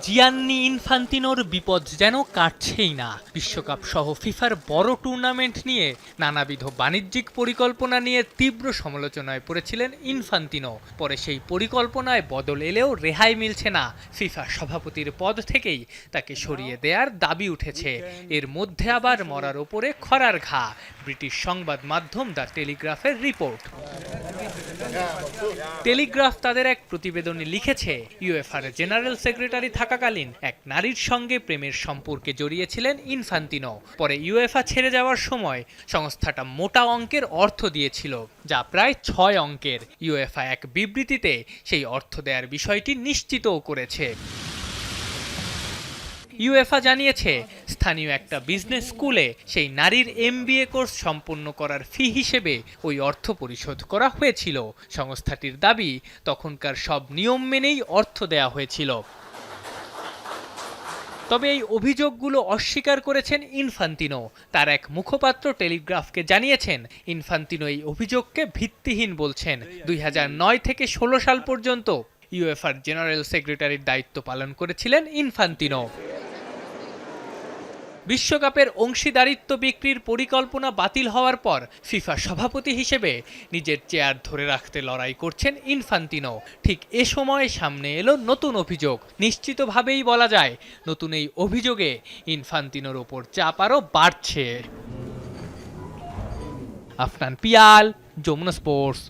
Gianni ইনফান্তিনোর বিপদ যেন কাটছেই না। বিশ্বকাপ সহ ফিফার বড় টুর্নামেন্ট নিয়ে নানাবিধ বাণিজ্যিক পরিকল্পনা নিয়ে তীব্র সমালোচনায় পড়েছিলেন ইনফান্তিনো। পরে সেই পরিকল্পনায় বদল এলেও রেহাই মিলছে না। ফিফা সভাপতির পদ থেকেই তাকে সরিয়ে দেওয়ার দাবি উঠেছে। এর মধ্যে আবার মরার ওপরে খরার ঘা। ব্রিটিশ সংবাদ মাধ্যম দ্য টেলিগ্রাফের রিপোর্ট। টেলিগ্রাফ তাদের এক প্রতিবেদনে লিখেছে, ইউএফার জেনারেল সেক্রেটারি থাকাকালীন এক নারীর সঙ্গে প্রেমের সম্পর্কে জড়িয়েছিলেন ইনফান্তিনো। পরে ইউএফা ছেড়ে যাওয়ার সময় সংস্থাটা মোটা অঙ্কের অর্থ দিয়েছিল, যা প্রায় ৬ অঙ্কের। ইউএফা এক বিবৃতিতে সেই অর্থ দেওয়ার বিষয়টি নিশ্চিতও করেছে। ইউএফা জানিয়েছে, স্থানীয় একটা বিজনেস স্কুলে সেই নারীর এমবিএ কোর্স সম্পন্ন করার ফি হিসেবে ওই অর্থ পরিশোধ করা হয়েছিল। সংস্থাটির দাবি, তখনকার সব নিয়ম মেনেই অর্থ দেয়া হয়েছিল। তবে এই অভিযোগগুলো অস্বীকার করেছেন ইনফান্তিনো। তার এক মুখপাত্র টেলিগ্রাফকে জানিয়েছেন, ইনফান্তিনো এই অভিযোগকে ভিত্তিহীন বলছেন। ২০০৯ থেকে ১৬ সাল পর্যন্ত ইউএফার জেনারেল সেক্রেটারির দায়িত্ব পালন করেছিলেন ইনফান্তিনো। বিশ্বকাপের অংশীদারিত্ব বিক্রির পরিকল্পনা বাতিল হওয়ার পর ফিফা সভাপতি হিসেবে নিজের চেয়ার ধরে রাখতে লড়াই করছেন ইনফান্তিনো। ঠিক এ সময় সামনে এলো নতুন অভিযোগ। নিশ্চিতভাবেই বলা যায়, নতুন এই অভিযোগে ইনফান্তিনোর ওপর চাপ আরও বাড়ছে। আফনান পিয়াল, যমুনা স্পোর্টস।